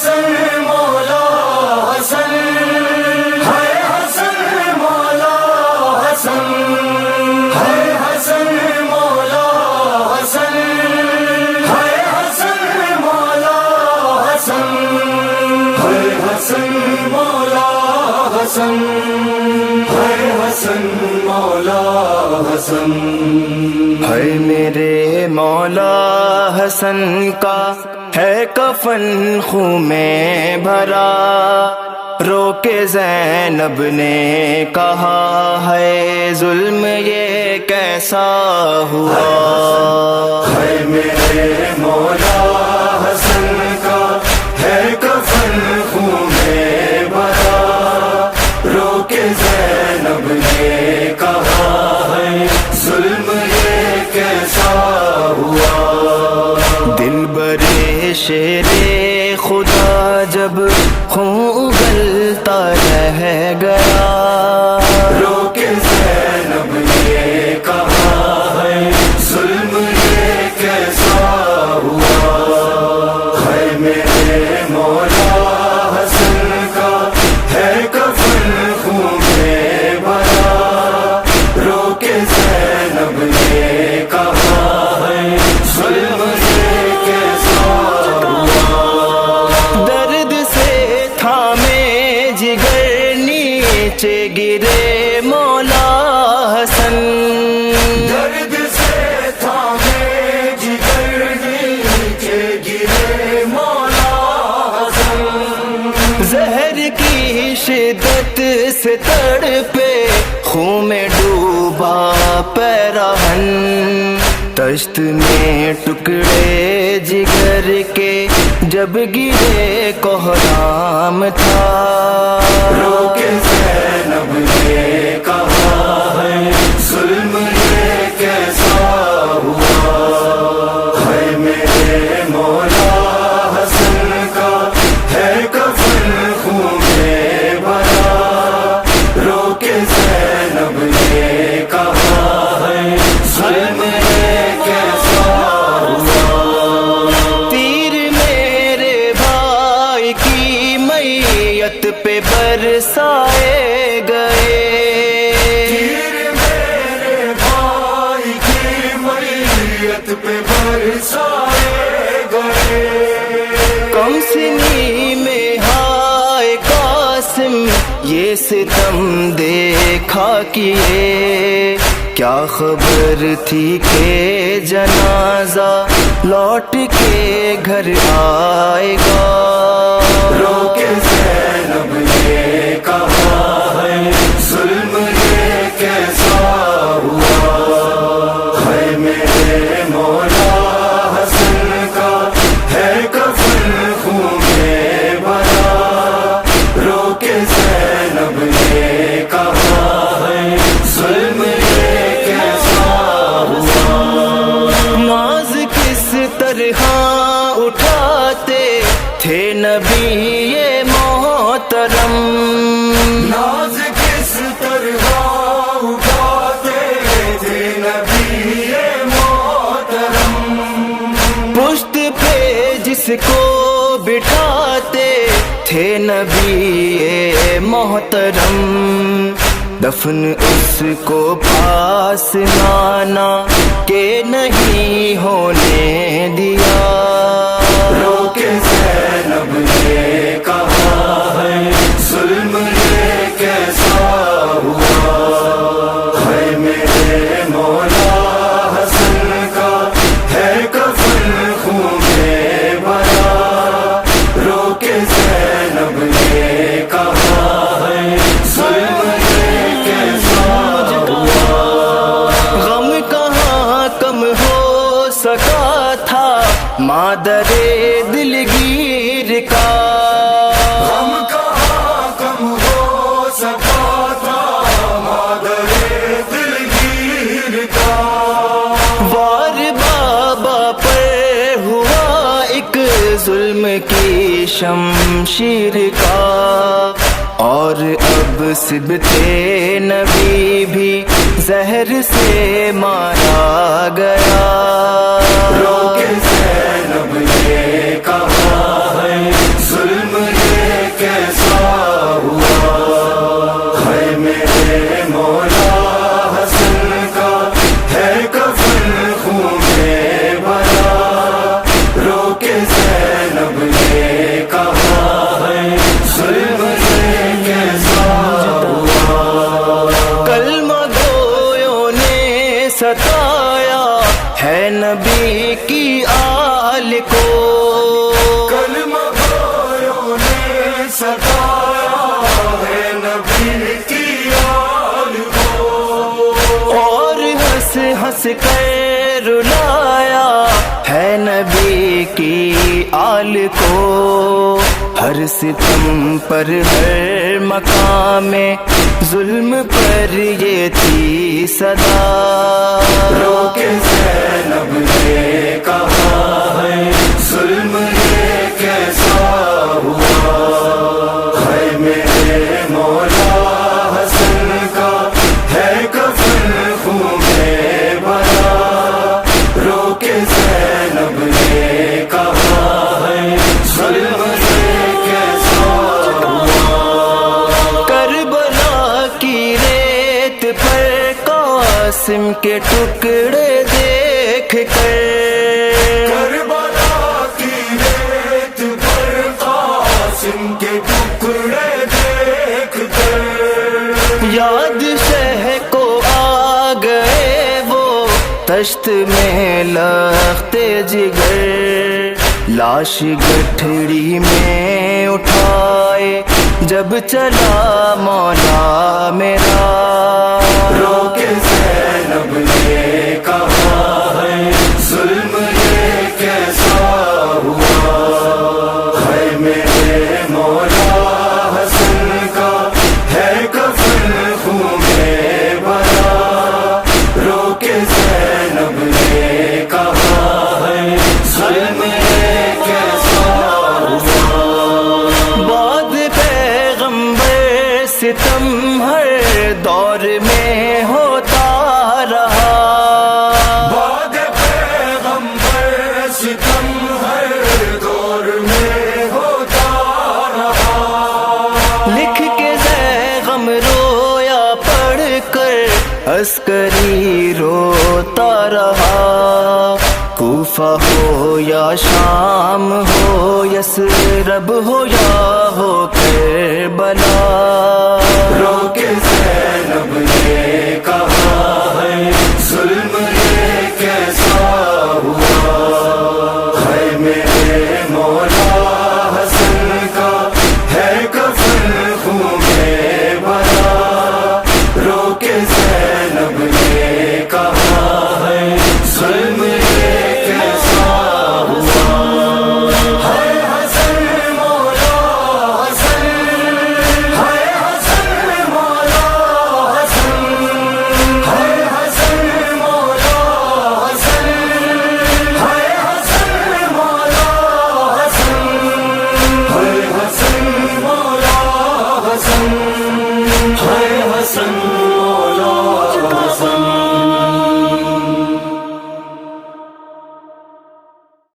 حسن مولا حسن، ہے حسن مولا حسن، ہے حسن مولا حسن، ہے حسن مولا حسن، ہے حسن مولا حسن، ہے حسن مولا حسن، ہے میرے مولا حسن کا ہے کفن خون میں بھرا، رو کے زینب نے کہا ہے ظلم یہ کیسا ہوا، ہے میرے مولا حسن کا ہے کفن خون میں بھرا، رو کے زینب نے کہا ہے ظلم یہ کیسا ہوا، دل برے شیر خدا جب خون اگلتا رہ گیا، رو کے زینب نے کہا ہے ظلم یہ کیسا ہوا، ہے میرے مولا حسن کا ہے کفن خون میں بھرا، رو کے زینب نے کہا ہے ظلم یہ کیسا ہوا، درد سے تھامے جگر نیچے گرے مولا حسن، درد سے تھامے جگر نیچے گرے مولا حسن، زہر کی شدت سے تڑپے خون میں ڈوبا پیراہن، تشت میں ٹکڑے جگر کے جب گرے کوہرام تھا، رو کے زینب نے کہا ہے ظلم یہ کیسا ہوا، ہے میرے مولا حسن کا ہے کفن خون میں بھرا، رو کے زینب نے کہا ہے ظلم یہ کیسا ہوا، تیر میرے بھائی کی میت پہ برسائے گئے، تیر میرے بھائی کی میت پہ برسائے گئے، کم سنی میں ہائے قاسم یہ ستم دیکھا کیے، کیا خبر تھی کہ جنازہ لوٹ کے گھر آئے گا، رو کے زینب نے کہا ہے ظلم یہ کیسا ہوا، ہے میرے مولا حسن کا ہے کفن خون میں بھرا، رو کے زینب نے کہا ہے ظلم یہ کیسا ہوا، ناز کس طرح اٹھاتے تھے نبی یہ محترم، ناز کس طرح اٹھاتے تھے نبی محترم، پشت پہ جس کو بٹھاتے تھے نبی محترم، دفن اس کو پاس مانا کہ نہیں ہونے دیا، رو کے زینب نے کہا ہے ظلم یہ کیسا ہوا، ہے میرے مولا حسن کا ہے کفن خون میں بھرا، رو کے زینب نے کہا ہے ظلم یہ کیسا ہوا، غم کہاں کم ہو سکا تھا مادر دلگیر کا، غم کہاں کم ہو سکا تھا مادر دلگیر کا، وار بابا پر ہوا ایک ظلم کی شمشیر کا، اور اب صبت نبی بھی زہر سے مارا گیا، رو کے زینب نے کہا ہے ظلم ہے نبی کی آل کو، کلمہ گویوں نے ستایا ہے نبی کی آل کو، اور ہنس ہنس کر رلایا ہے نبی کی آل کو، ہر ستم پر ہر مقام میں ظلم پر یہ تھی صدا، رو کے زینب نے کہا ہے ظلم یہ کیسا ہوا، ہے میرے مولا حسن کا ہے کفن خون میں بھرا، رو کے زینب نے کہا ہے ظلم یہ کیسا ہوا، کربلا کی ریت پر قاسم کے ٹکڑے دیکھ کر، کربلا کی ریت پر قاسم کے ٹکڑے دیکھ کر، یاد شہ کو آ گئے وہ تشت میں لختے جگر، لاش گٹھڑی میں اٹھائے جب چلا مولا میرا، رو کے زینب نے کہا ہے ظلم یہ کیسا ہوا، ہے میرے مولا حسن کا ہے کفن خون میں بھرا، رو کے زینب نے کہا ہے ظلم یہ کیسا ہوا، بعد پیغمبر ستم ہر دور میں ہوتا رہا، بعد پیغمبر ستم ہر دور میں ہوتا رہا، لکھ کے غم رویا پڑھ کر عسکری روتا رہا، کوفہ ہو یا شام ہو یثرب ہو یا ہو کربلا، رو کے زینب نے کہا ہے ظلم